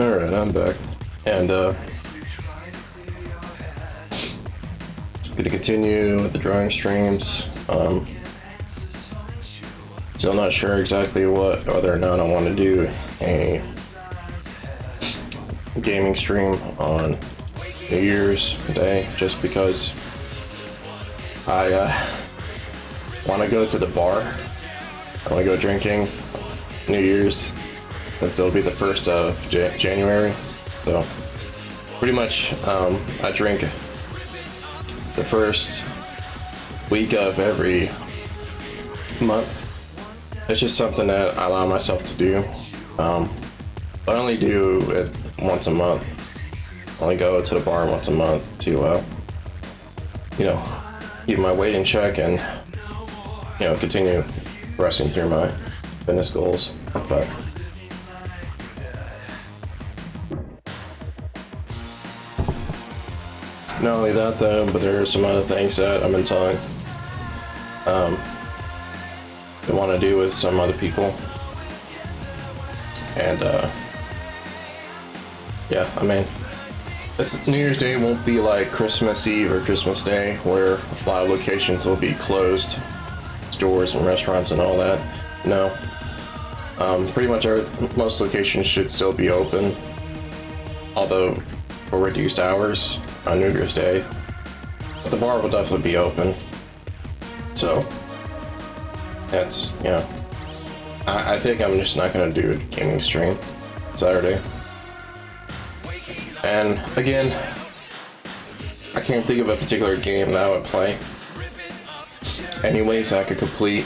Alright, I'm back. And, gonna continue with the drawing streams. Still not sure exactly whether or not I want to do a gaming stream on New Year's Day, just because I, want to go to the bar. I want to go drinking New Year's. This will be the 1st of January, so pretty much I drink the first week of every month. It's just something that I allow myself to do. I only do it once a month. I only go to the bar once a month to, you know, keep my weight in check and, you know, continue progressing through my fitness goals. But not only that though, but there are some other things that I've been telling I want to do with some other people. And yeah, I mean, this New Year's Day won't be like Christmas Eve or Christmas Day, where a lot of locations will be closed, stores and restaurants and all that. No, pretty much most locations should still be open, although for reduced hours on New Year's Day. But the bar will definitely be open. So that's, you know, I think I'm just not gonna do a gaming stream Saturday. And again, I can't think of a particular game that I would play anyways I could complete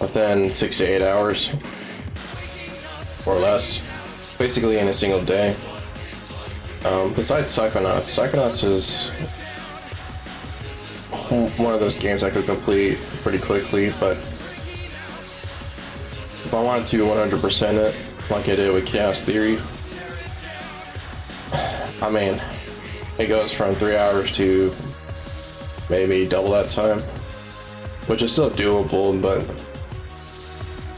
within 6 to 8 hours or less, basically in a single day. Besides Psychonauts is one of those games I could complete pretty quickly, but if I wanted to 100% it, like I did with Chaos Theory, I mean, it goes from 3 hours to maybe double that time, which is still doable, but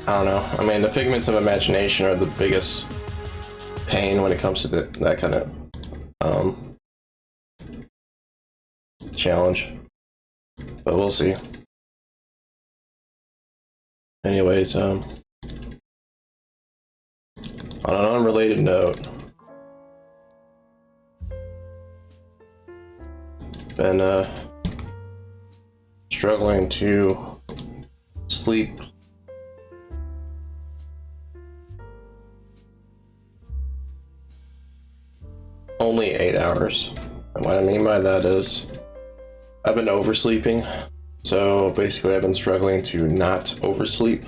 I don't know. I mean, the figments of imagination are the biggest pain when it comes to that kind of challenge, but we'll see. Anyways, on an unrelated note, been struggling to sleep only 8 hours. And what I mean by that is I've been oversleeping, so basically I've been struggling to not oversleep.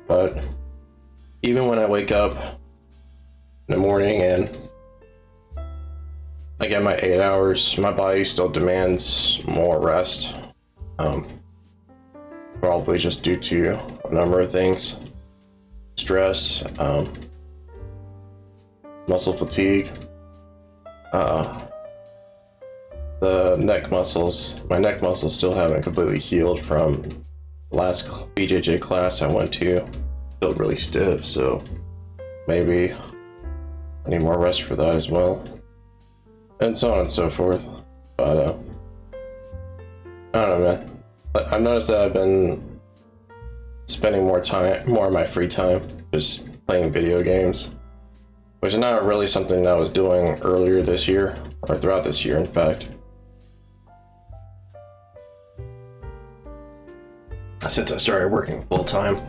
But even when I wake up in the morning and I get my 8 hours, my body still demands more rest. Probably just due to a number of things. Stress, muscle fatigue, the neck muscles. My neck muscles still haven't completely healed from the last BJJ class I went to. Still really stiff, so maybe I need more rest for that as well. And so on and so forth. But I don't know, man. I've noticed that I've been spending more of my free time just playing video games, which is not really something that I was doing earlier this year, or throughout this year, in fact. Since I started working full time.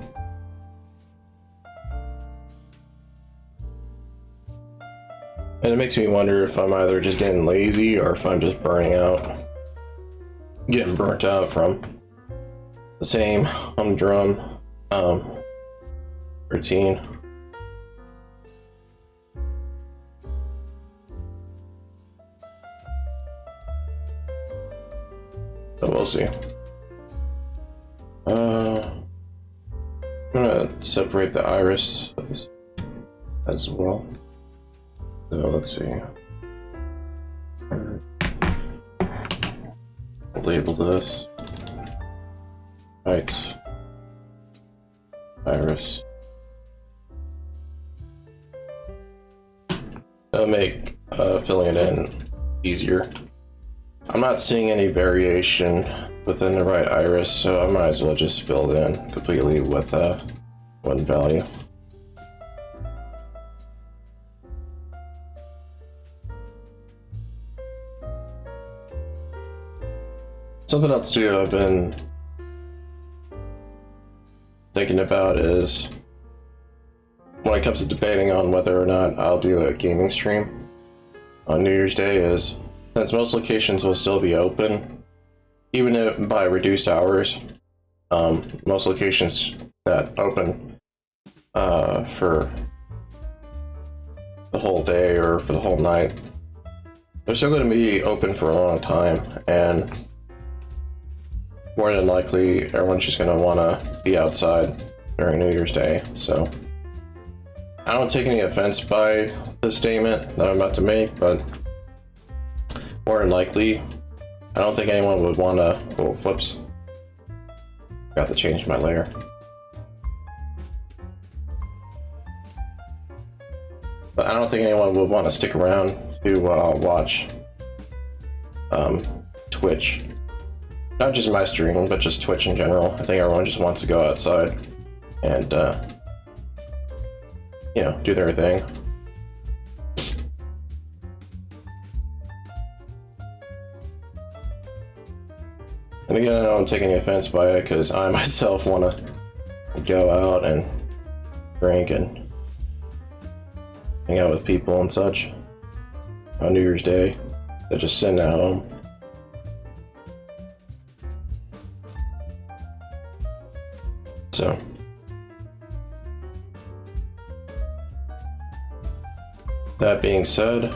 And it makes me wonder if I'm either just getting lazy or if I'm just getting burnt out from the same humdrum routine. So we'll see. I'm gonna separate the iris as well. So let's see. Label this. Right. Iris. That'll make filling it in easier. I'm not seeing any variation within the right iris, so I might as well just fill it in completely with one value. Something else too I've been thinking about is when it comes to debating on whether or not I'll do a gaming stream on New Year's Day is, since most locations will still be open, even if by reduced hours, most locations that open for the whole day or for the whole night, they're still going to be open for a long time, and more than likely everyone's just going to want to be outside during New Year's Day. So I don't take any offense by the statement that I'm about to make, but more than likely I don't think anyone would want to... Oh, whoops. Got to change my layer. But I don't think anyone would want to stick around to watch Twitch. Not just my stream, but just Twitch in general. I think everyone just wants to go outside and, you know, do their thing. And again, I don't take any offense by it, because I myself want to go out and drink and hang out with people and such on New Year's Day. They're just sitting at home. So that being said,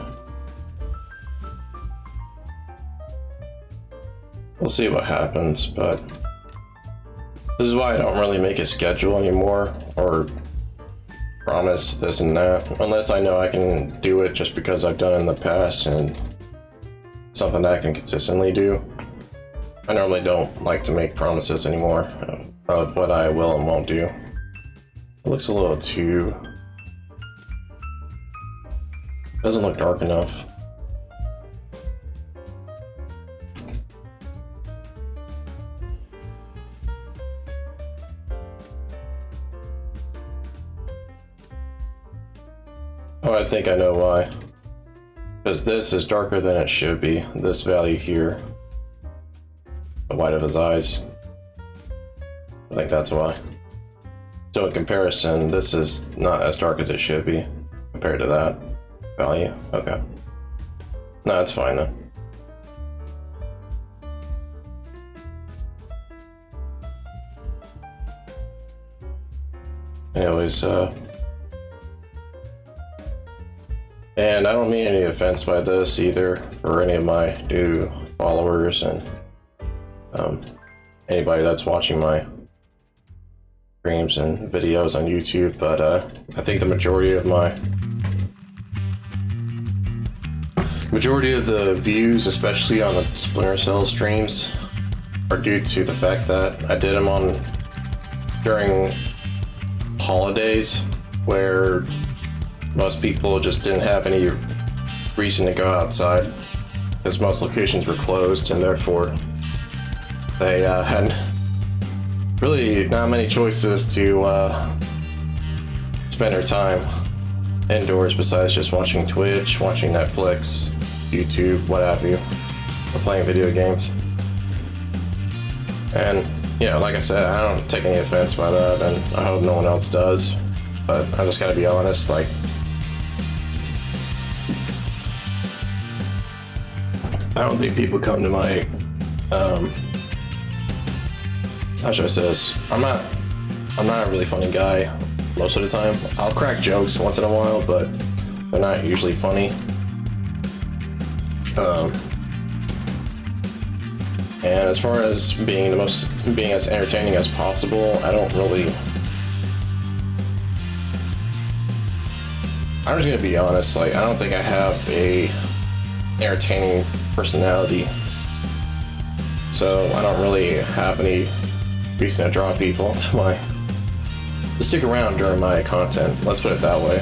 we'll see what happens, but this is why I don't really make a schedule anymore or promise this and that, unless I know I can do it just because I've done it in the past and something that I can consistently do. I normally don't like to make promises anymore of what I will and won't do. It looks a little too... doesn't look dark enough. Oh, I think I know why. Because this is darker than it should be. This value here. The white of his eyes. I think that's why. So in comparison, this is not as dark as it should be compared to that value. Okay. No, it's fine then. Anyways, and I don't mean any offense by this either for any of my new followers and anybody that's watching my streams and videos on YouTube, but I think the majority of the views, especially on the Splinter Cell streams, are due to the fact that I did them on during holidays where most people just didn't have any reason to go outside because most locations were closed, and therefore they had really not many choices to spend their time indoors besides just watching Twitch, watching Netflix, YouTube, what have you, or playing video games. And, you know, like I said, I don't take any offense by that, and I hope no one else does, but I just gotta be honest, like, I don't think people come to my, how should I say this? I'm not a really funny guy most of the time. I'll crack jokes once in a while, but they're not usually funny. And as far as being as entertaining as possible, I'm just gonna be honest, like, I don't think I have a entertaining personality, so I don't really have any reason to draw people to stick around during my content, let's put it that way.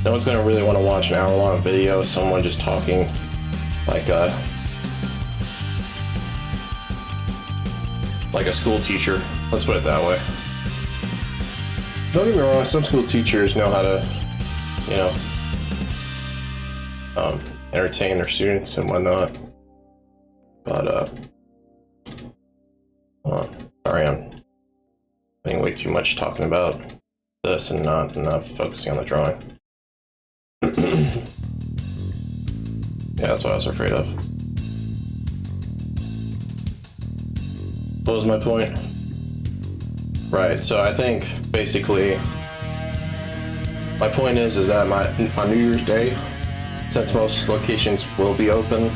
No one's gonna really want to watch an hour-long video of someone just talking like a school teacher. Let's put it that way. Don't get me wrong, some school teachers know how to, you know, entertain their students and whatnot. But, sorry, I'm spending way too much talking about this and not focusing on the drawing. Yeah, that's what I was afraid of. What was my point? Right, so I think basically my point is that on New Year's Day, since most locations will be open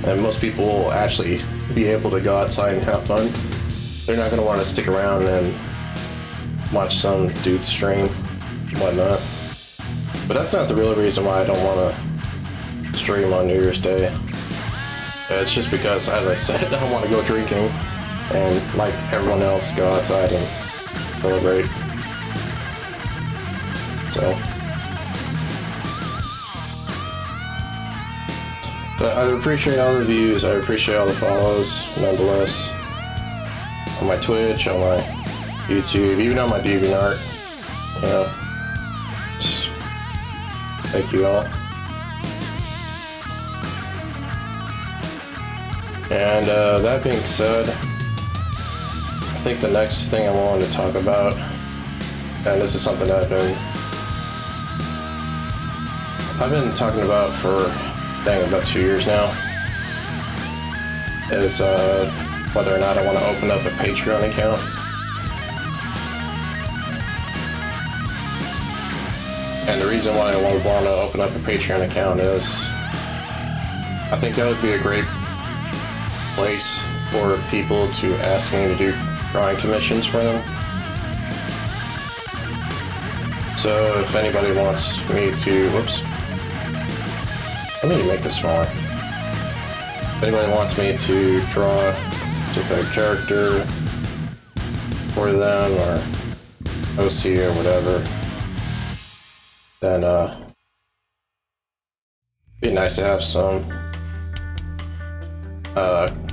and most people will actually be able to go outside and have fun, they're not going to want to stick around and watch some dude stream and whatnot. But that's not the real reason why I don't want to stream on New Year's Day. It's just because, as I said, I don't want to go drinking and, like everyone else, go outside and celebrate. So, but I appreciate all the views, I appreciate all the follows, nonetheless, on my Twitch, on my YouTube, even on my DeviantArt, you know, just thank you all. And that being said, I think the next thing I wanted to talk about, and this is something that I've been talking about for about 2 years now, is whether or not I want to open up a Patreon account. And the reason why I want to open up a Patreon account is I think that would be a great place for people to ask me to do drawing commissions for them. So if anybody wants me to, whoops, I need to make this smaller. If anybody wants me to draw a specific character for them or OC or whatever, then it'd be nice to have some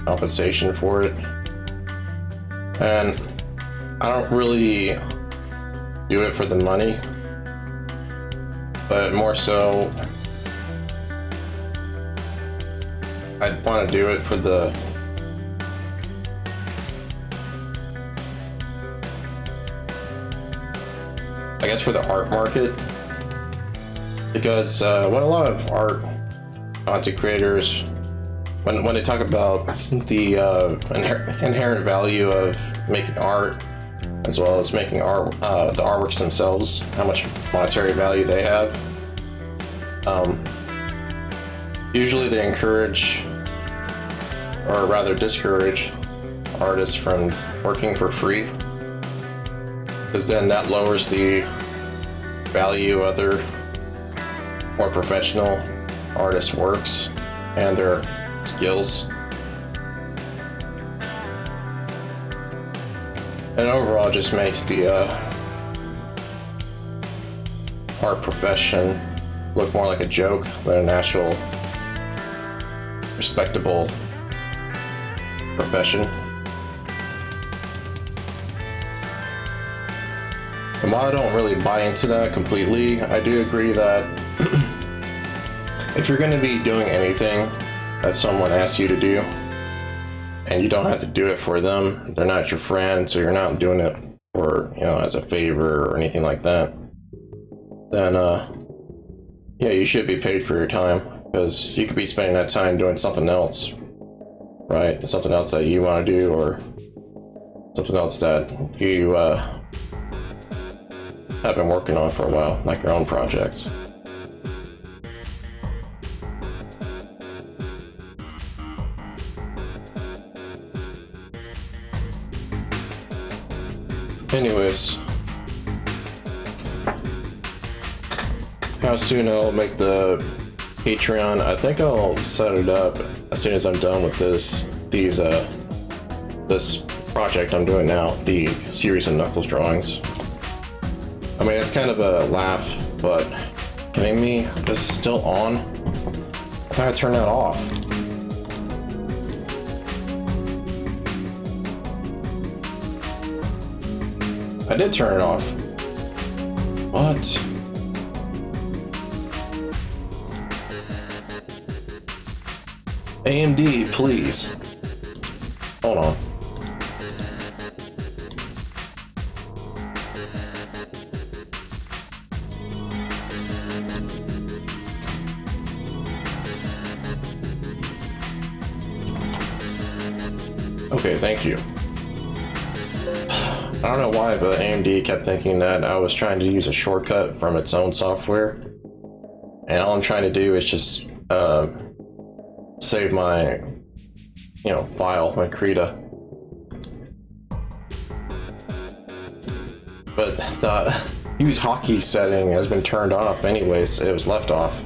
compensation for it. And I don't really do it for the money, but more so I'd want to do it for the for the art market, because what a lot of art content creators, when they talk about the inherent value of making art, as well as making art, the artworks themselves, how much monetary value they have, usually they encourage, or rather discourage, artists from working for free, because then that lowers the value of other more professional artists' works and their skills. And overall just makes the art profession look more like a joke than an actual respectable profession. And while I don't really buy into that completely, I do agree that if you're going to be doing anything that someone asks you to do, and you don't have to do it for them, they're not your friend, so you're not doing it for, you know, as a favor or anything like that, then yeah, you should be paid for your time, because you could be spending that time doing something else, right? Something else that you want to do, or something else that you have been working on for a while, like your own projects. Anyways, how soon I'll make the Patreon? I think I'll set it up as soon as I'm done with this project I'm doing now, the series of Knuckles drawings. I mean, it's kind of a laugh, but Kidding me? This is still on? I thought I turned that off. I did turn it off. What? AMD, please. Hold on. Okay, thank you. I don't know why, but AMD kept thinking that I was trying to use a shortcut from its own software. And all I'm trying to do is just save my, file, my Krita. But the use hotkey setting has been turned off anyways. It was left off.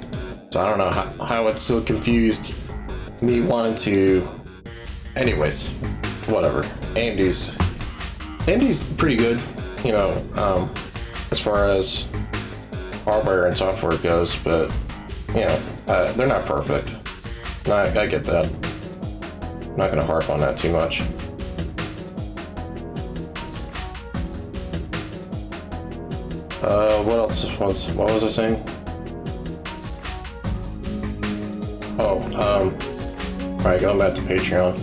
So I don't know how it so confused me wanting to. Anyways, whatever. AMD's pretty good, as far as hardware and software goes, but they're not perfect. I get that. I'm not gonna harp on that too much. What else what was I saying? Alright, going back to Patreon.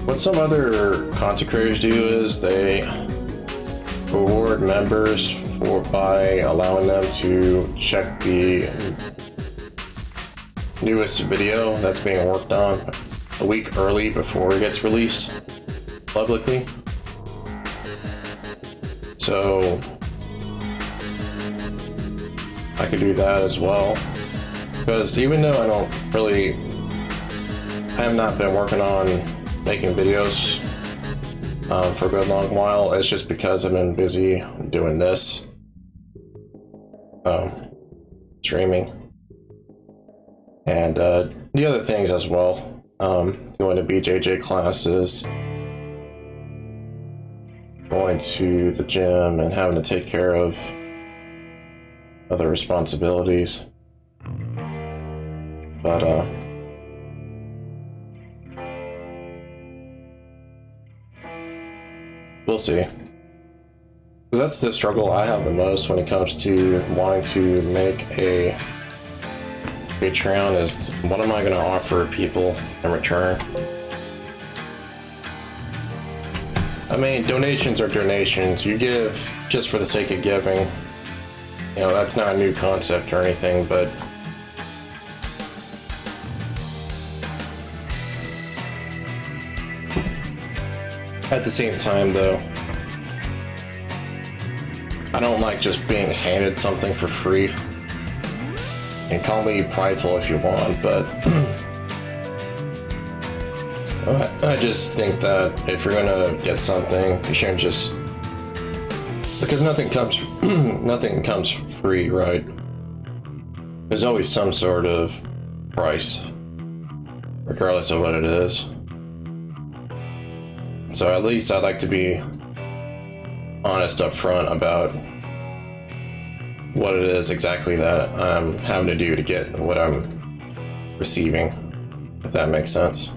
What some other content creators do is they reward members by allowing them to check the newest video that's being worked on a week early before it gets released publicly. So I could do that as well, because even though I have not been working on making videos for a good long while, it's just because I've been busy doing this, streaming, and the other things as well, going to BJJ classes, going to the gym, and having to take care of other responsibilities. But we'll see. Because that's the struggle I have the most when it comes to wanting to make a Patreon, is what am I going to offer people in return? I mean, donations are donations. You give just for the sake of giving. That's not a new concept or anything, but at the same time, though, I don't like just being handed something for free. And call me prideful if you want, but I just think that if you're gonna get something, you shouldn't just, because nothing comes free, right? There's always some sort of price, regardless of what it is. So at least I'd like to be honest up front about what it is exactly that I'm having to do to get what I'm receiving, if that makes sense.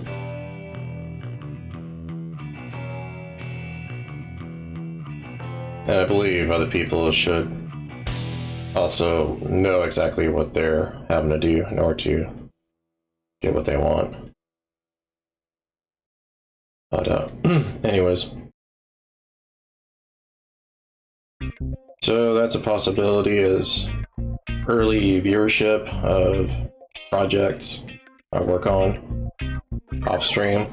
And I believe other people should also know exactly what they're having to do in order to get what they want. But anyways, so that's a possibility, is early viewership of projects I work on off stream.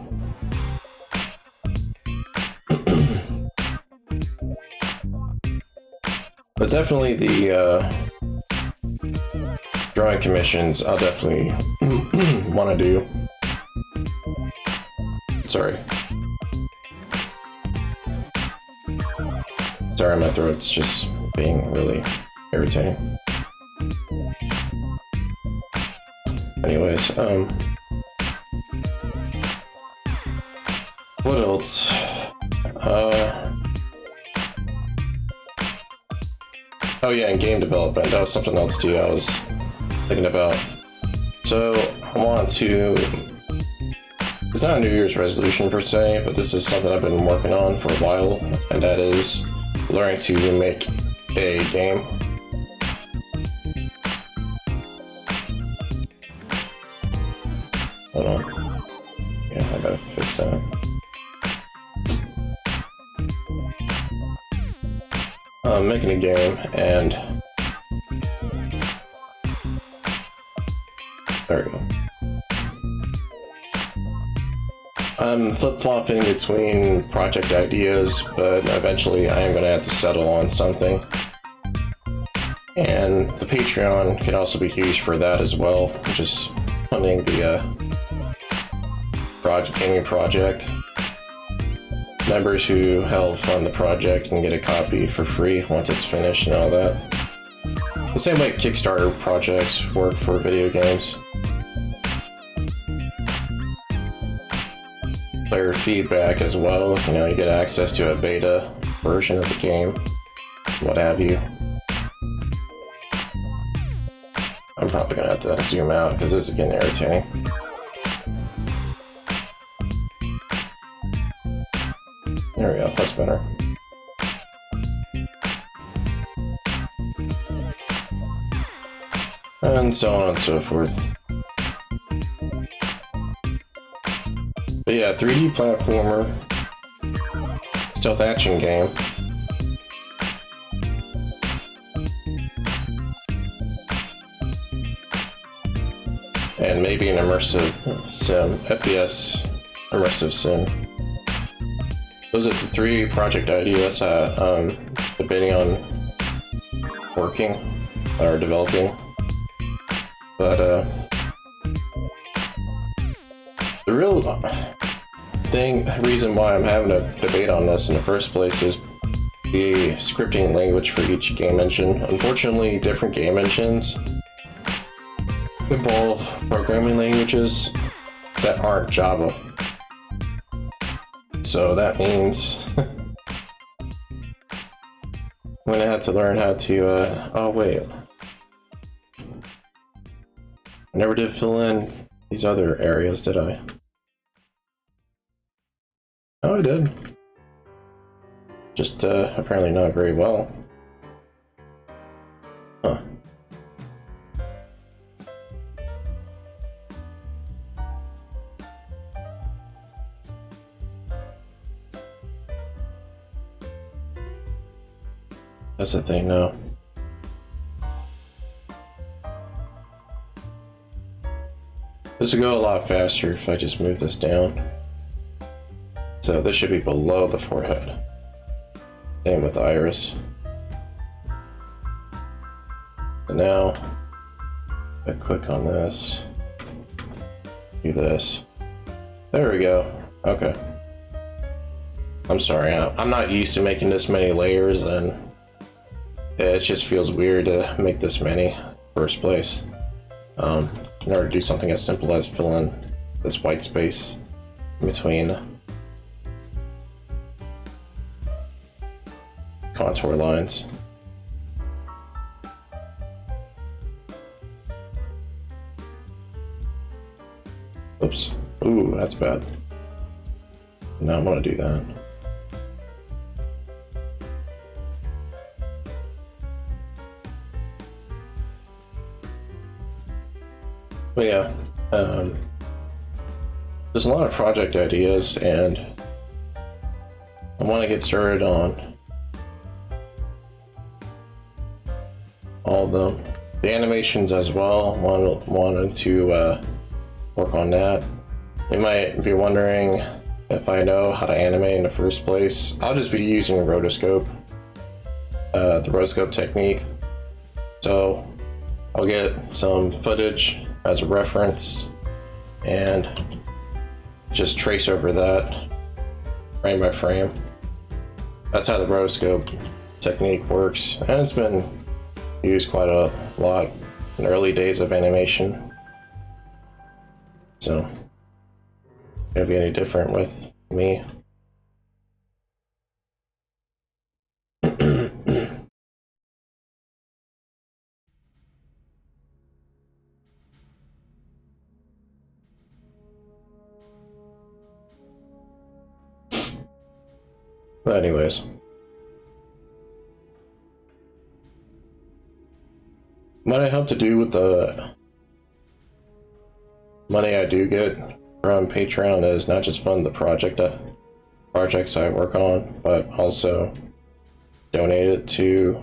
But definitely the drawing commissions I'll definitely want to do. Sorry, my throat's just being really irritating. Anyways, what else? Oh yeah, and game development. That was something else too I was thinking about. So I want to. It's not a New Year's resolution per se, but this is something I've been working on for a while, and that is learning to make a game. Hold on. Yeah, I gotta fix that. I'm making a game, and there we go. I'm flip-flopping between project ideas, but eventually I am going to have to settle on something. And the Patreon can also be used for that as well, just funding the gaming project. Members who help fund the project can get a copy for free once it's finished and all that. The same way Kickstarter projects work for video games. Player feedback as well, you know, you get access to a beta version of the game, what have you. I'm probably gonna have to zoom out because this is getting irritating. There we go, that's better. And so on and so forth. But yeah, 3D platformer, stealth action game. And maybe an immersive sim, FPS immersive sim. Those are the 3 project ideas I'm debating on working or developing. But the real reason why I'm having a debate on this in the first place is the scripting language for each game engine. Unfortunately, different game engines involve programming languages that aren't Java. So that means I'm gonna have to learn how to, oh wait. I never did fill in these other areas, did I? Oh, I did. Just, apparently not very well. Huh. That's the thing now. This would go a lot faster if I just move this down. So this should be below the forehead. Same with the iris. And now, if I click on this, do this. There we go. Okay. I'm sorry, I'm not used to making this many layers, and it just feels weird to make this many in the first place. In order to do something as simple as fill in this white space in between contour lines. Oops. Ooh, that's bad. No, I want to do that. But yeah, there's a lot of project ideas, and I want to get started on all of them. The animations as well, wanted to work on that. You might be wondering if I know how to animate in the first place. I'll just be using rotoscope, the rotoscope technique. So I'll get some footage as a reference and just trace over that frame by frame. That's how the rotoscope technique works, and it's been used quite a lot in the early days of animation. So, it won't be any different with me. But anyways. What I hope to do with the money I do get from Patreon is not just fund the projects I work on, but also donate it to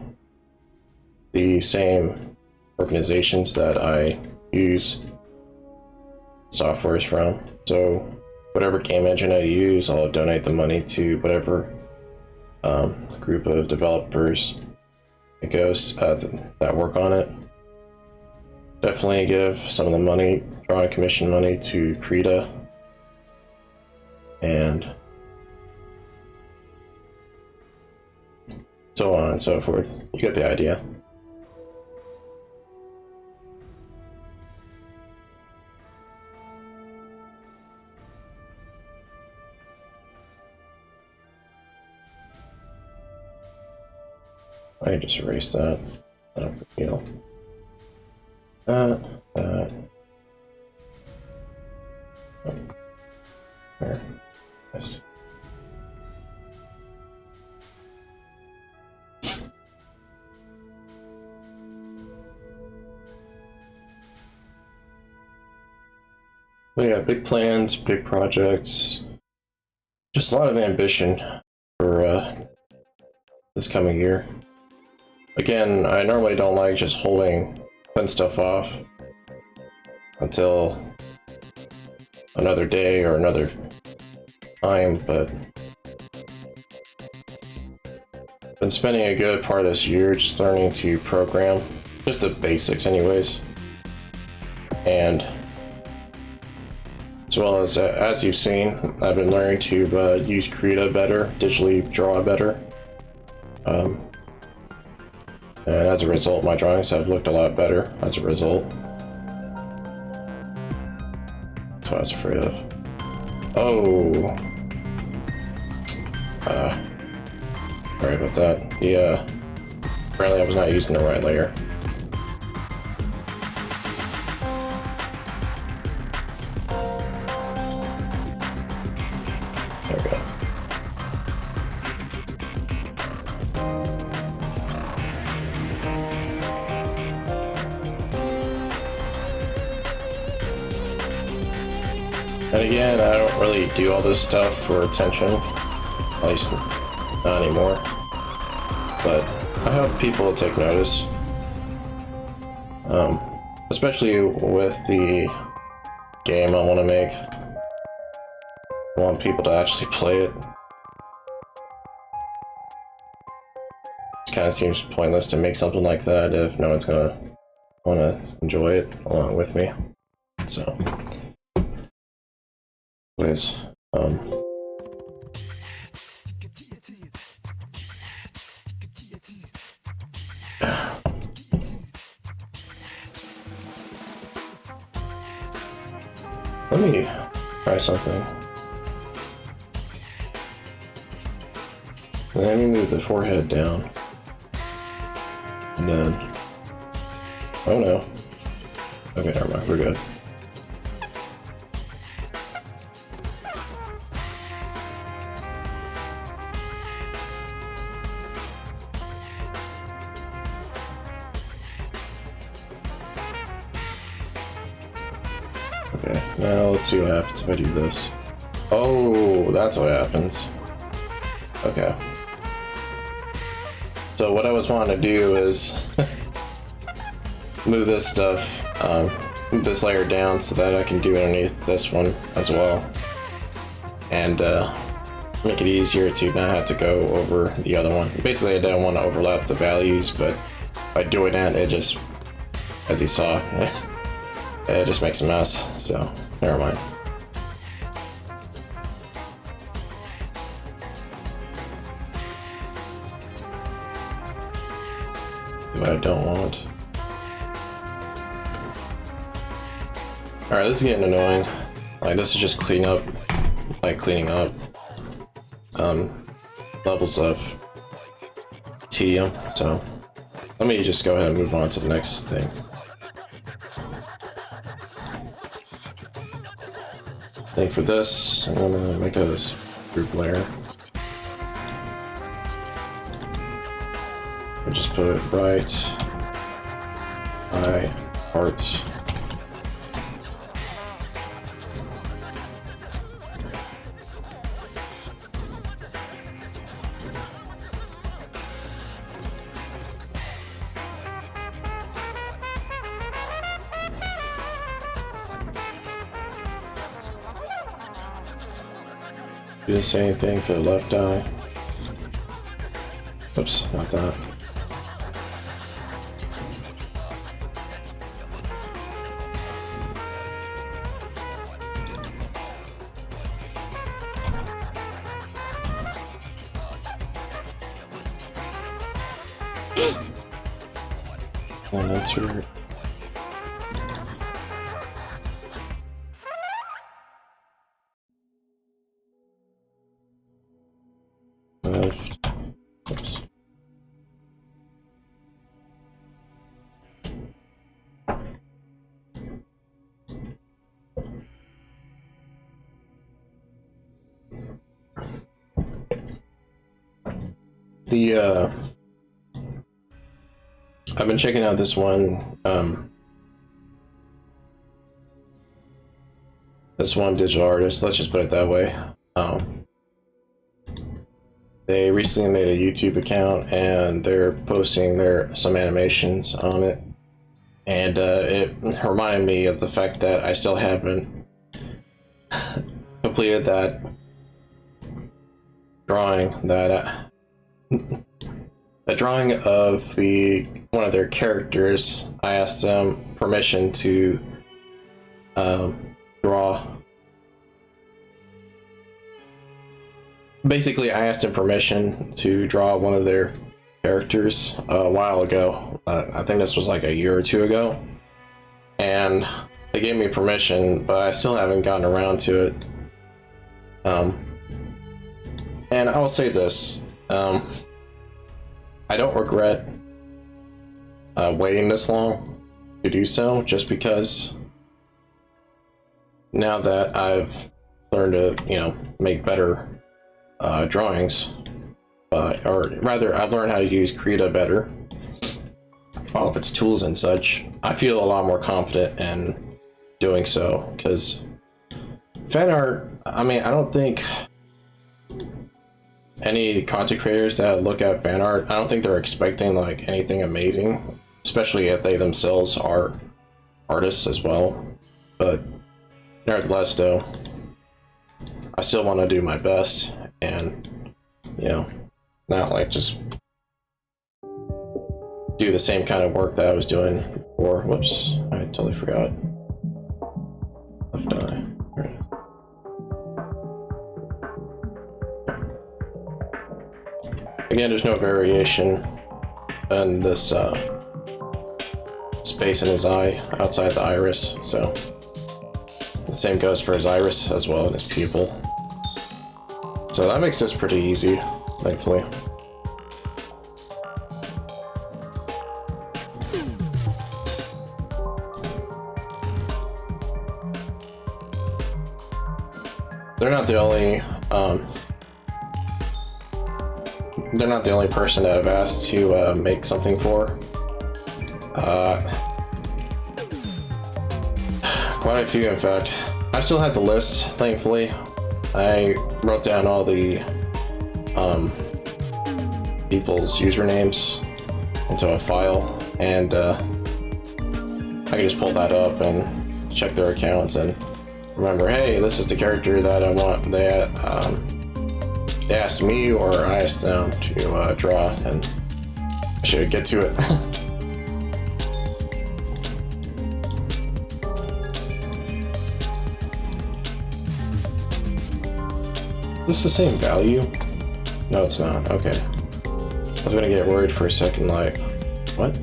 the same organizations that I use softwares from. So whatever game engine I use, I'll donate the money to whatever group of developers it goes that work on it. Definitely give some of the money, drawing commission money, to Krita, and so on and so forth. You get the idea. I just erased that. You know. That. Oh, there. Yes. But yeah, big plans, big projects. Just a lot of ambition for this coming year. Again, I normally don't like just putting stuff off until another day or another time, but been spending a good part of this year just learning to program, just the basics anyways, and as well as you've seen, I've been learning to use Krita better, digitally draw better. And as a result, my drawings have looked a lot better as a result. That's what I was afraid of. Oh! Sorry about that. Apparently I was not using the right layer. There we go. And again, I don't really do all this stuff for attention, at least not anymore, but I hope people will take notice, especially with the game I want to make. I want people to actually play it. It kind of seems pointless to make something like that if no one's gonna want to enjoy it along with me, so. Anyways, let me try something. Let me move the forehead down. And then, oh no. Okay, never mind, we're good. Okay, now let's see what happens if I do this. Oh, that's what happens. Okay. So what I was wanting to do is move this stuff, move this layer down so that I can do it underneath this one as well. And make it easier to not have to go over the other one. Basically, I don't want to overlap the values, but by doing that, it just, as you saw, it just makes a mess, so never mind. What I don't want. Alright, this is getting annoying. Like, this is just cleaning up levels of tedium, so let me just go ahead and move on to the next thing. For this, I'm gonna make a group layer. I just put right eye hearts. Do the same thing for the left eye. Oops, not that. And enter. Left. Oops. I've been checking out this one, this one digital artist, let's just put it that way. They recently made a YouTube account and they're posting some animations on it. And it reminded me of the fact that I still haven't completed that drawing, a drawing of one of their characters. I asked them permission to draw. Basically, I asked him permission to draw one of their characters a while ago. I think this was like a year or two ago, and they gave me permission, but I still haven't gotten around to it. And I will say this, I don't regret waiting this long to do so, just because now that I've learned to, make better drawings, or rather, I've learned how to use Krita better, all of its tools and such. I feel a lot more confident in doing so, because fan art, I mean, I don't think any content creators that look at fan art, I don't think they're expecting like anything amazing, especially if they themselves are artists as well. But nevertheless, though, I still want to do my best, and not like just do the same kind of work that I was doing before. Whoops, I totally forgot. Left eye. Right. Again, there's no variation in this space in his eye outside the iris, so the same goes for his iris as well and his pupil. So that makes this pretty easy, thankfully. They're not the only person that I've asked to make something for. Quite a few, in fact. I still have the list, thankfully. I wrote down all the people's usernames into a file, and I can just pull that up and check their accounts and remember, hey, this is the character that I want. They asked me, or I asked them to draw, and I should get to it. Is this the same value? No, it's not. Okay. I was gonna get worried for a second, like, what?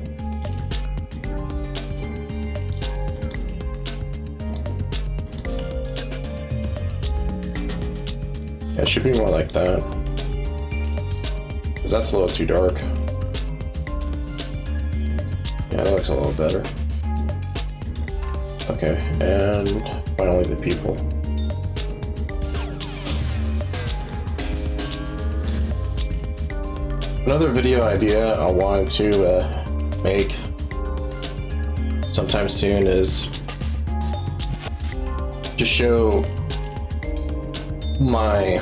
Yeah, it should be more like that. Because that's a little too dark. Yeah, that looks a little better. Okay, and finally the people. Another video idea I wanted to make sometime soon is just show my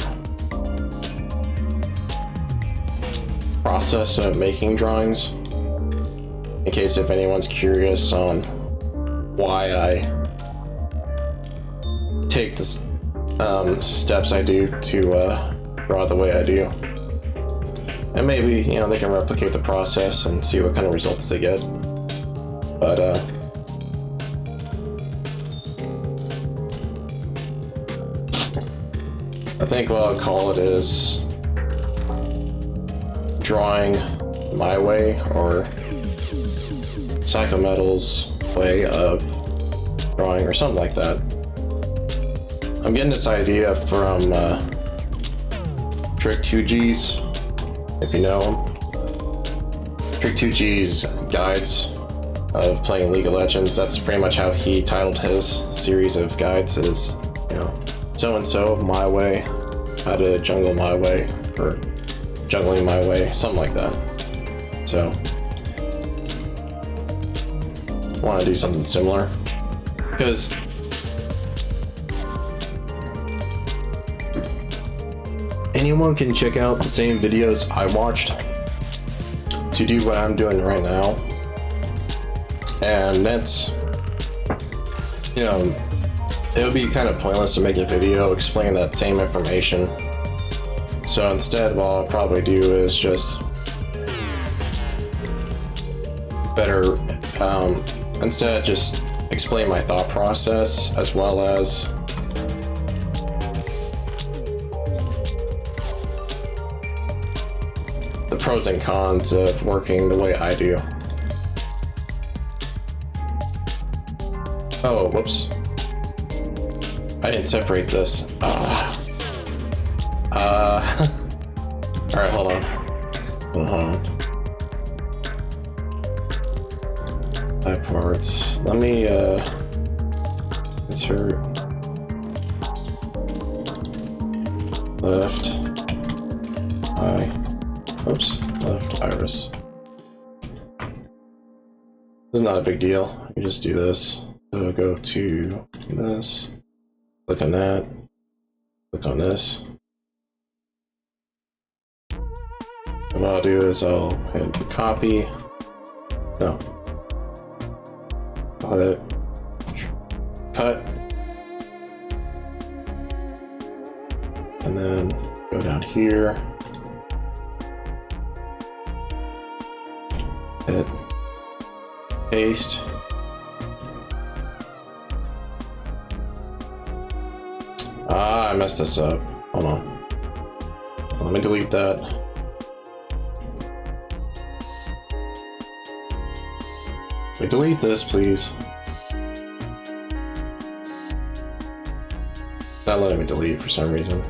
process of making drawings, in case if anyone's curious on why I take the steps I do to draw the way I do. And maybe, you know, they can replicate the process and see what kind of results they get. But I think what I'll call it is drawing my way, or Psychometal's way of drawing, or something like that. I'm getting this idea from Trick 2G's, if you know him. Trick 2G's guides of playing League of Legends. That's pretty much how he titled his series of guides, is, you know, so-and-so, my way, how to jungle my way, or jungling my way, something like that. So, I want to do something similar, because anyone can check out the same videos I watched to do what I'm doing right now, and that's, you know, it would be kind of pointless to make a video explaining that same information. So instead, what I'll probably do is just better, instead just explain my thought process, as well as the pros and cons of working the way I do. Oh, whoops. I didn't separate this. Alright, hold on. Five parts. Let me, insert left eye. Oops, left iris. This is not a big deal. You just do this. So go to this, click on that, click on this. And what I'll do is I'll hit copy. No. I'll hit cut. And then go down here. Hit paste. I messed this up. Hold on. Let me delete that. Let me delete this, please. Not letting me delete for some reason.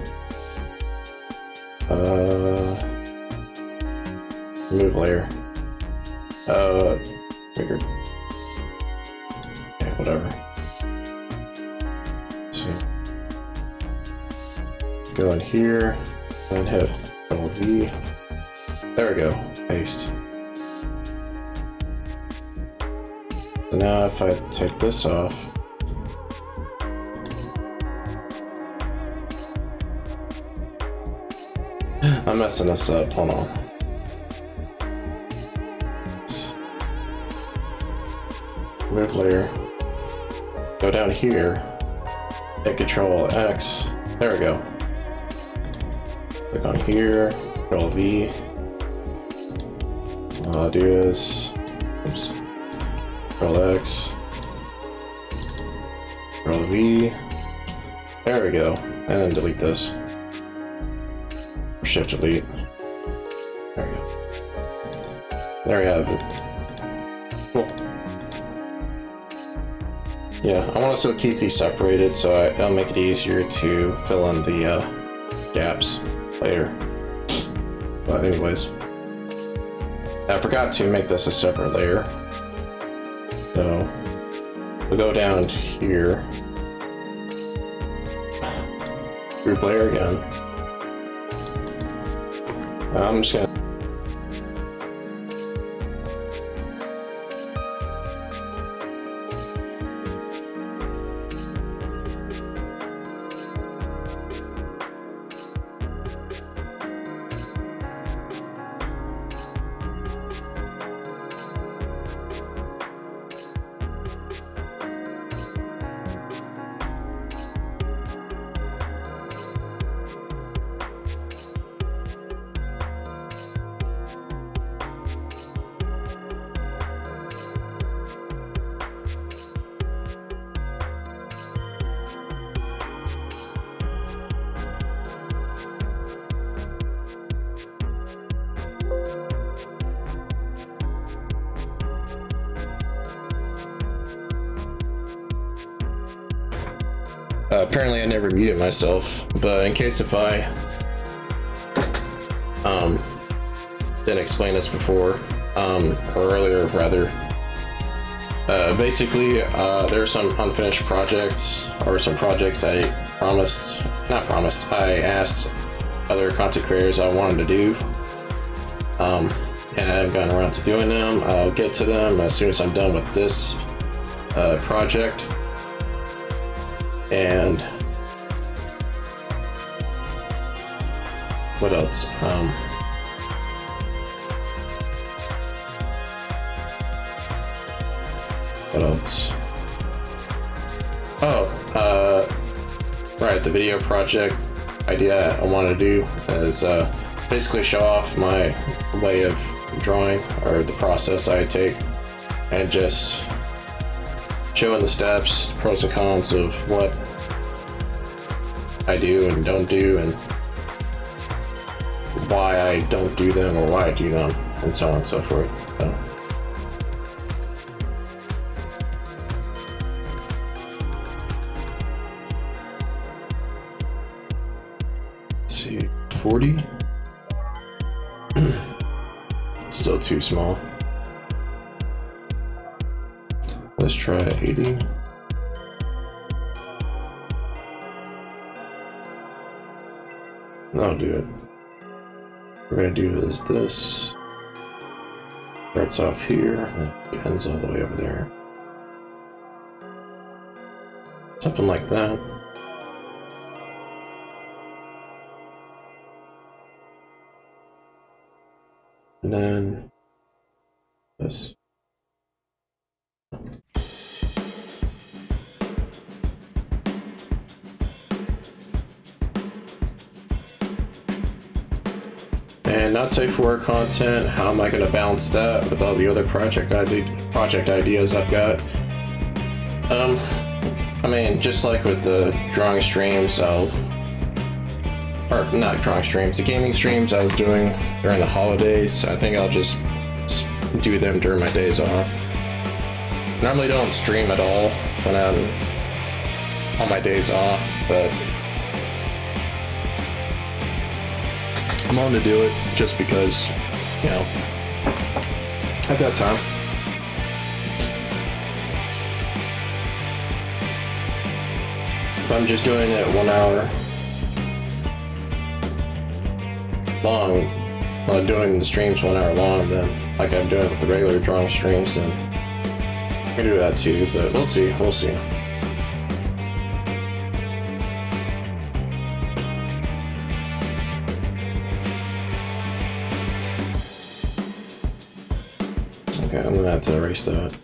Remove layer. Weird. Okay, whatever. Let's see. Go in here and hit Control V. There we go. Paste. So now if I take this off, I'm messing this up. Hold on. Remove layer. Go down here. Hit Control X. There we go. Click on here. Control V. What I'll do is, oops. Control X. Control V. There we go. And then delete this. Or Shift delete. There we go. There we have it. Cool. Yeah, I want to still keep these separated, so it'll make it easier to fill in the gaps later. But anyways, I forgot to make this a separate layer. So we'll go down to here, group layer again. I'm just gonna Apparently I never muted myself, but in case if I didn't explain this before, or earlier rather, basically there are some unfinished projects, or some projects I asked other content creators I wanted to do, and I haven't gotten around to doing them. I'll get to them as soon as I'm done with this project. And what else? What else? Oh, right, the video project idea I want to do is basically show off my way of drawing, or the process I take, and just showing the steps, pros and cons of what I do and don't do, and why I don't do them or why I do them, and so on and so forth. So. Let's see, 40? Still too small. Let's try 80. I'll do it. What we're gonna do is this. Starts off here, and it ends all the way over there. Something like that. And then this. And not safe for work content, how am I going to balance that with all the other project ideas I've got? I mean, just like with the drawing streams, or not drawing streams, the gaming streams I was doing during the holidays, I think I'll just do them during my days off. Normally don't stream at all when I'm on my days off, but I'm willing to do it just because, you know, I've got time. If I'm just doing it 1 hour long, while doing the streams 1 hour long, then like I'm doing with the regular drawing streams, then I can do that too, but we'll see. Okay, I'm gonna have to erase that.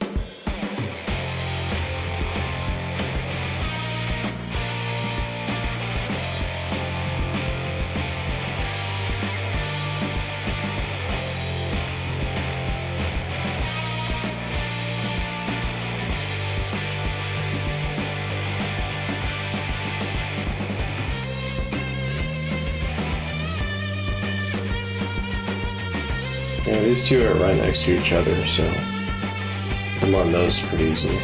Yeah, these two are right next to each other, so I'm on those pretty easily.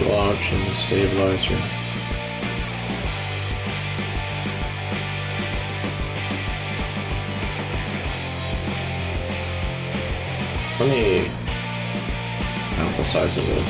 Launch and stabilizer. Let me count the size of this.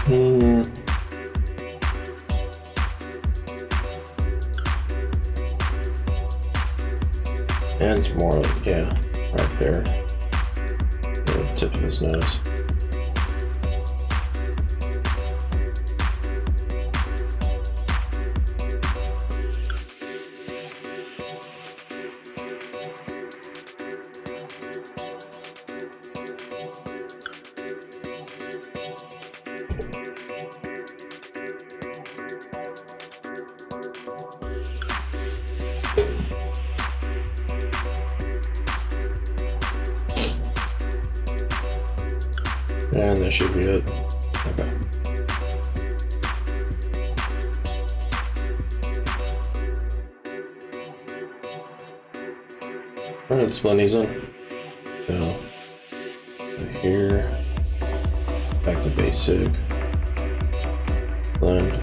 Hmm. And it's more, yeah, right there. The tip of his nose. And that should be it. Okay. Alright, let's blend these in. So, here, back to basic, blend.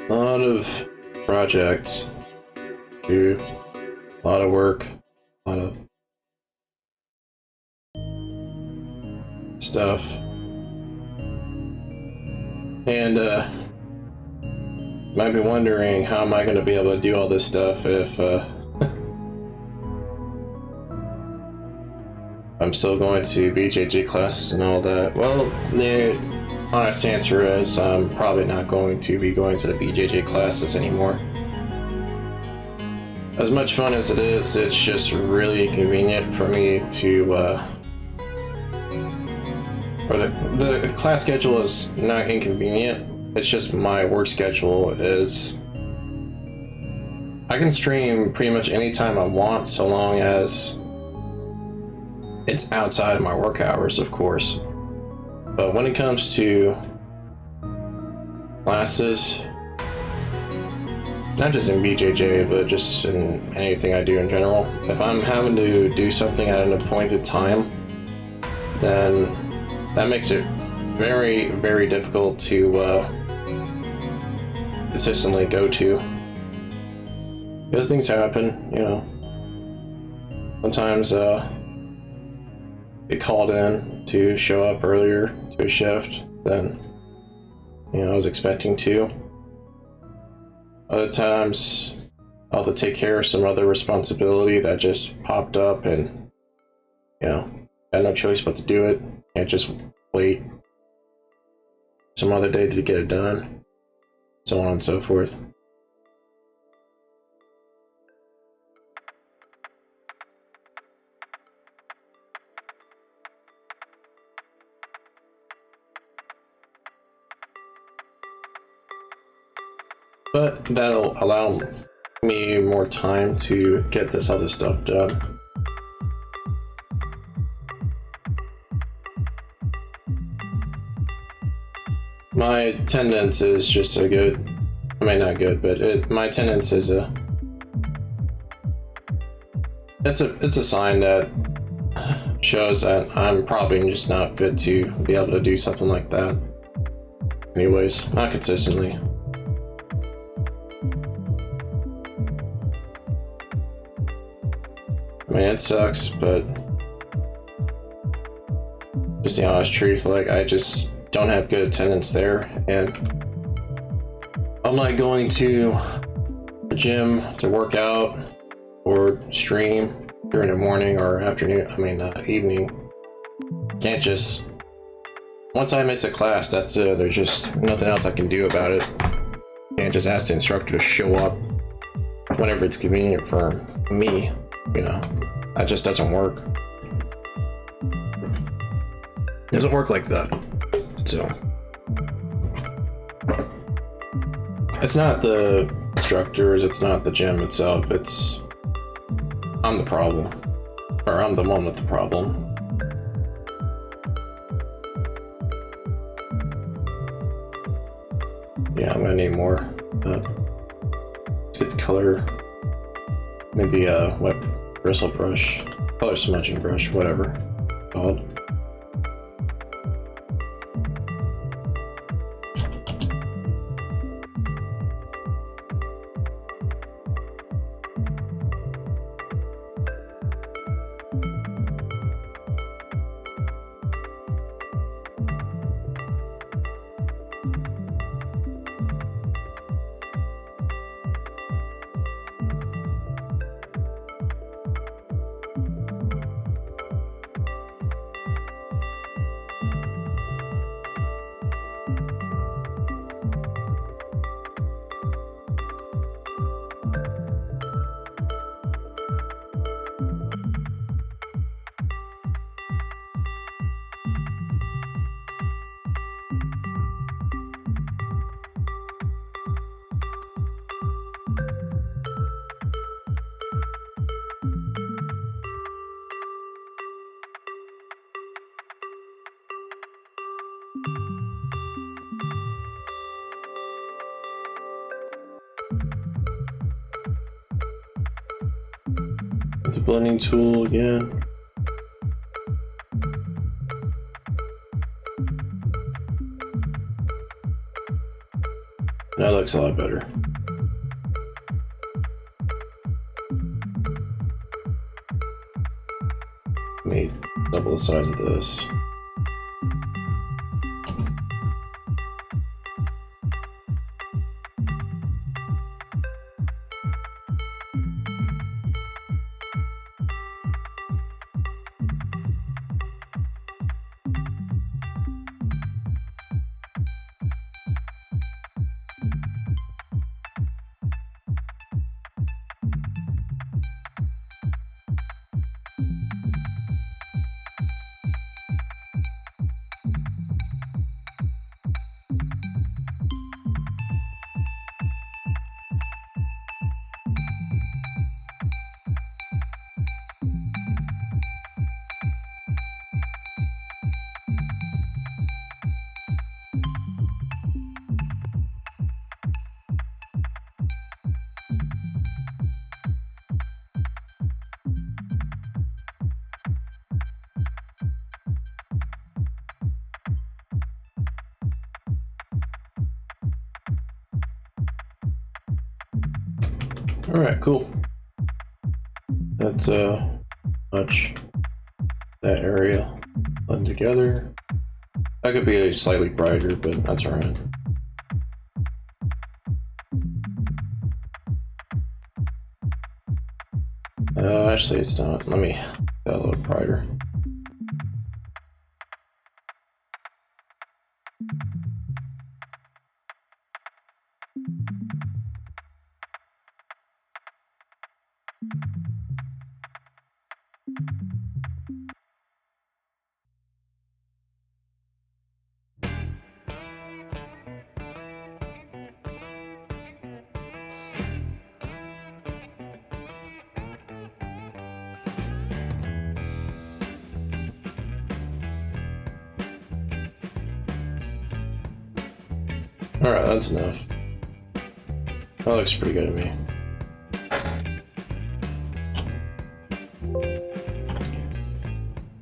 A lot of projects, do a lot of work, a lot of stuff, and might be wondering how am I going to be able to do all this stuff if I'm still going to BJJ classes and all that. Well, the honest answer is I'm probably not going to be going to the BJJ classes anymore. As much fun as it is, it's just really inconvenient for me to, or the class schedule is not inconvenient, it's just my work schedule is, I can stream pretty much anytime I want so long as it's outside of my work hours, of course. But when it comes to classes, not just in BJJ, but just in anything I do in general, if I'm having to do something at an appointed time, then that makes it very, very difficult to consistently go to. Because things happen, you know. Sometimes get called in to show up earlier to a shift than, you know, I was expecting to. Other times I'll have to take care of some other responsibility that just popped up and, you know, had no choice but to do it. Can't just wait some other day to get it done, so on and so forth. But that'll allow me more time to get this other stuff done. My attendance is just so good. I mean, not good, but my attendance is it's a sign that shows that I'm probably just not fit to be able to do something like that. Anyways, not consistently. I mean, it sucks, but just the honest truth, like, I just don't have good attendance there, and I'm not going to the gym to work out or stream during the morning or afternoon, evening. Can't just once I miss a class, that's it. There's just nothing else I can do about it. Can't just ask the instructor to show up whenever it's convenient for me, you know. That just doesn't work. It doesn't work like that. So it's not the instructors, it's not the gym itself, it's I'm the problem. Or I'm the one with the problem. Yeah, I'm gonna need more. Let's get the color. Maybe a wet bristle brush, color smudging brush, whatever it's called. The blending tool again. That looks a lot better. Let me double the size of this. All right, cool. That's much that area blend together. That could be slightly brighter, but that's all right. Actually, it's not. Let me get that a little brighter. Alright, that's enough. That looks pretty good to me.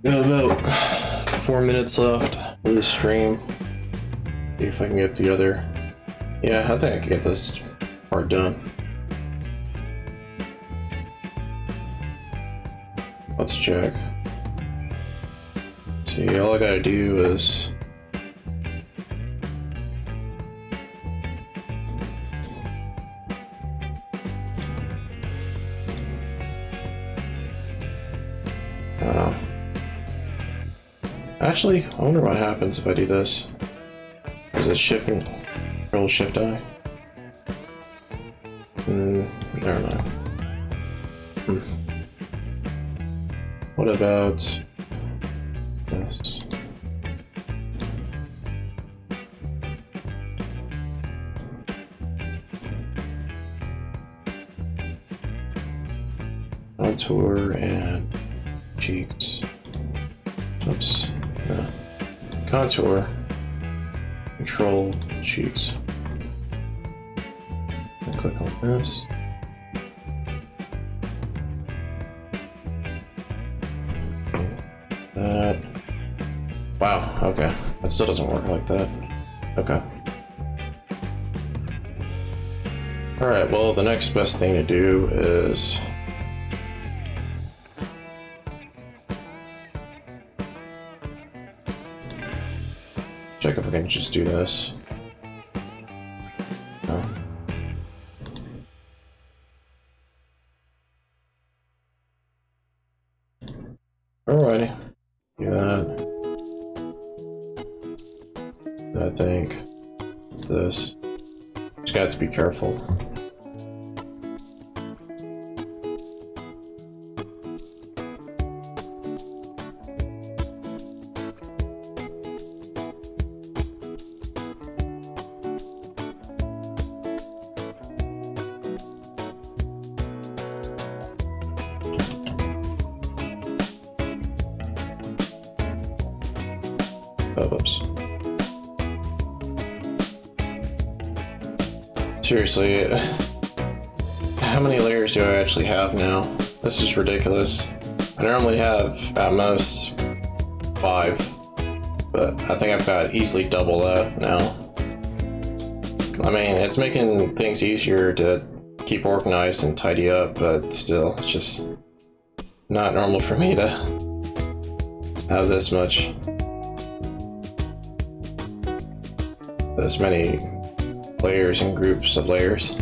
Got about 4 minutes left of the stream. See if I can get the other... Yeah, I think I can get this part done. Let's check. See, all I gotta do is... Actually, I wonder what happens if I do this. Is it shift and control shift I? Never mind. What about this? Contour and cheeks. Oops. No. Contour. Control cheeks. I'll click on this. That. Wow, okay. That still doesn't work like that. Okay. Alright, well, the next best thing to do is check if I can just do this. No. Alrighty. Do that. I think this. Just got to be careful. Oh, oops. Seriously, how many layers do I actually have now? This is ridiculous. I normally have at most 5, but I think I've got easily double that now. I mean, it's making things easier to keep organized and tidy up, but still, it's just not normal for me to have this many layers and groups of layers.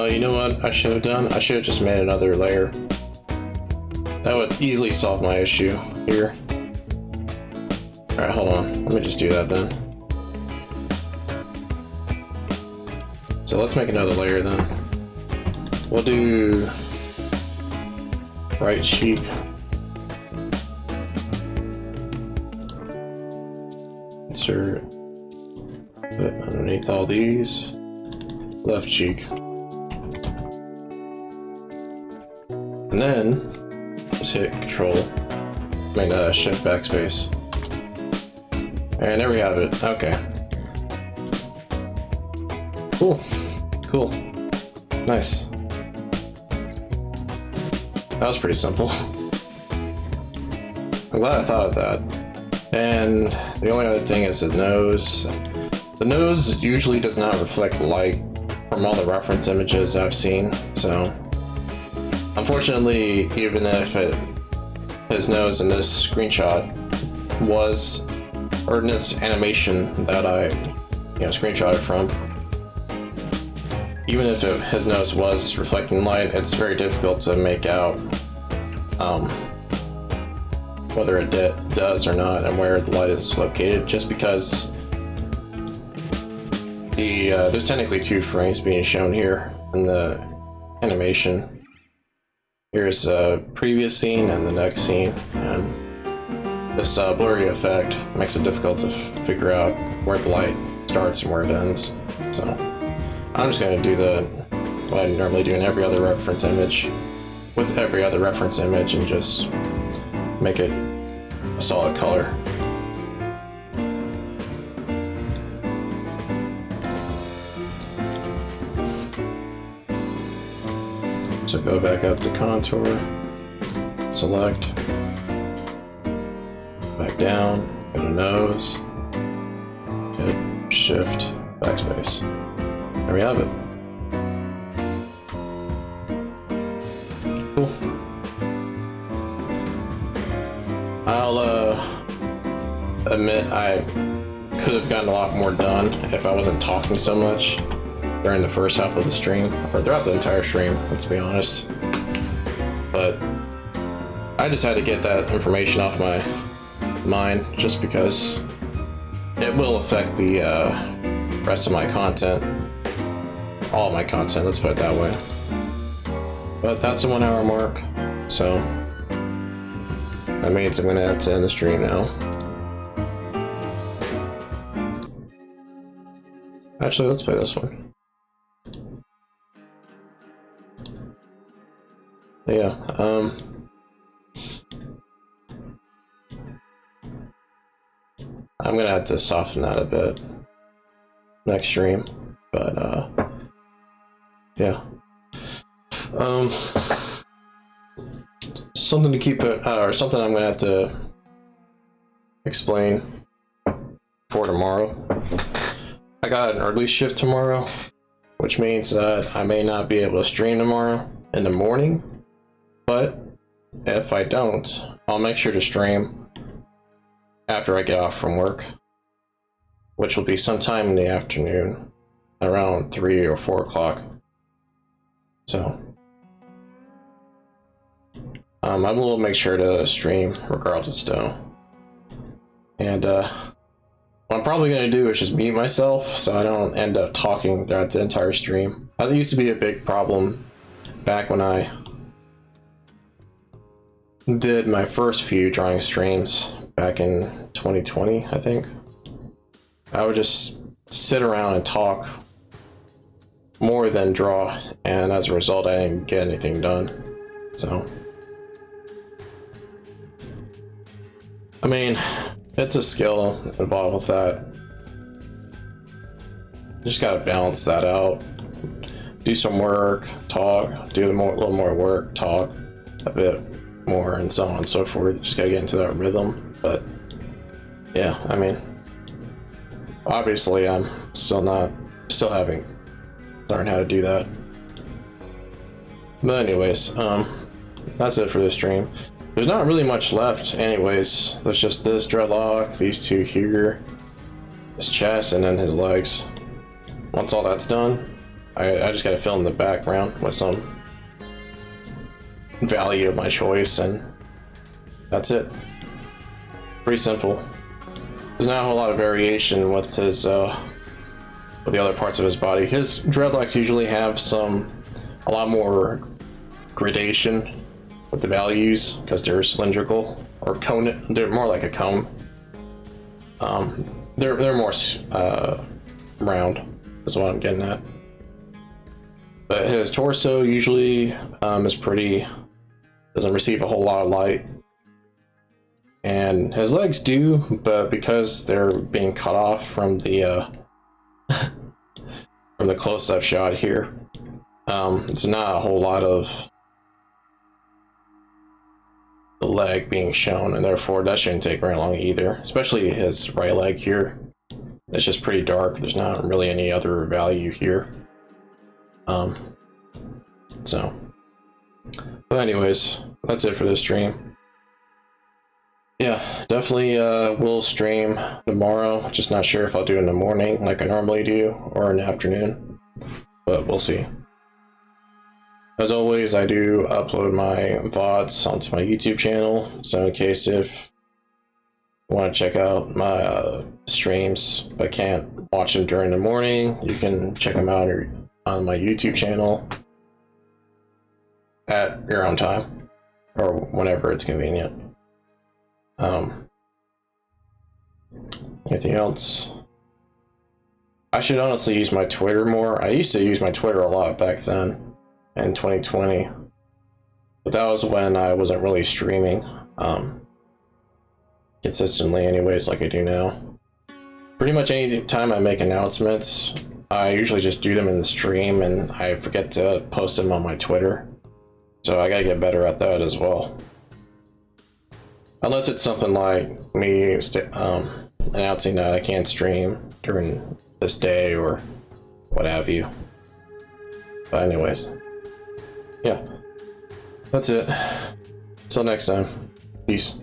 So you know what I should have done? I should have just made another layer. That would easily solve my issue here. Alright, hold on. Let me just do that then. So let's make another layer then. We'll do right cheek. Insert it underneath all these. Left cheek. And then just hit shift backspace. And there we have it. Okay. Cool. Cool. Nice. That was pretty simple. I'm glad I thought of that. And the only other thing is the nose. The nose usually does not reflect light from all the reference images I've seen, so unfortunately, even if his nose in this screenshot was, or in this animation that I, screenshotted from, even if his nose was reflecting light, it's very difficult to make out whether it does or not and where the light is located, just because there's technically 2 frames being shown here in the animation. Here's a previous scene and the next scene, and this blurry effect makes it difficult to figure out where the light starts and where it ends. So I'm just going to do what I normally do in every other reference image, with every other reference image, and just make it a solid color. So go back up to contour, select, back back down, go to nose, hit shift, backspace. There we have it. Cool. I'll admit I could have gotten a lot more done if I wasn't talking so much during the first half of the stream, or throughout the entire stream, let's be honest. But I just had to get that information off my mind, just because it will affect the rest of my content. All of my content, let's put it that way. But that's the 1 hour mark, so that means I'm gonna have to end the stream now. Actually, let's play this one. Yeah, I'm gonna have to soften that a bit next stream, but yeah. Something to keep it, or something I'm gonna have to explain for tomorrow. I got an early shift tomorrow, which means that I may not be able to stream tomorrow in the morning, but if I don't, I'll make sure to stream after I get off from work, which will be sometime in the afternoon, around 3 or 4 o'clock. So I will make sure to stream regardless though. And what I'm probably going to do is just mute myself so I don't end up talking throughout the entire stream. That used to be a big problem back when I did my first few drawing streams back in 2020, I think. I would just sit around and talk more than draw, and as a result I didn't get anything done. So I mean, it's a skill involved with that. You just gotta balance that out. Do some work, talk, do a little more work, talk a bit more, and so on and so forth. Just gotta get into that rhythm. But yeah, I mean, obviously I'm still having learned how to do that. But anyways, that's it for this stream. There's not really much left anyways. There's just this dreadlock, these two here, his chest, and then his legs. Once all that's done, I just gotta fill in the background with some value of my choice, and that's it. Pretty simple. There's not a whole lot of variation with his with the other parts of his body. His dreadlocks usually have a lot more gradation with the values because they're cylindrical or cone. They're more like a cone. They're more round is what I'm getting at. But his torso usually is pretty, doesn't receive a whole lot of light. And his legs do, but because they're being cut off from the from the close-up shot here, there's not a whole lot of the leg being shown, and therefore that shouldn't take very long either. Especially his right leg here. It's just pretty dark. There's not really any other value here. So, but anyways, that's it for this stream. Yeah, definitely will stream tomorrow. Just not sure if I'll do it in the morning like I normally do or in the afternoon, but we'll see. As always, I do upload my VODs onto my YouTube channel, so in case if you want to check out my streams but can't watch them during the morning, you can check them out on my YouTube channel at your own time or whenever it's convenient. Anything else? I should honestly use my Twitter more. I used to use my Twitter a lot back then in 2020, but that was when I wasn't really streaming consistently anyways like I do now. Pretty much any time I make announcements, I usually just do them in the stream and I forget to post them on my Twitter, so I gotta get better at that as well. Unless it's something like me announcing that I can't stream during this day or what have you. But anyways, yeah, that's it. Till next time. Peace.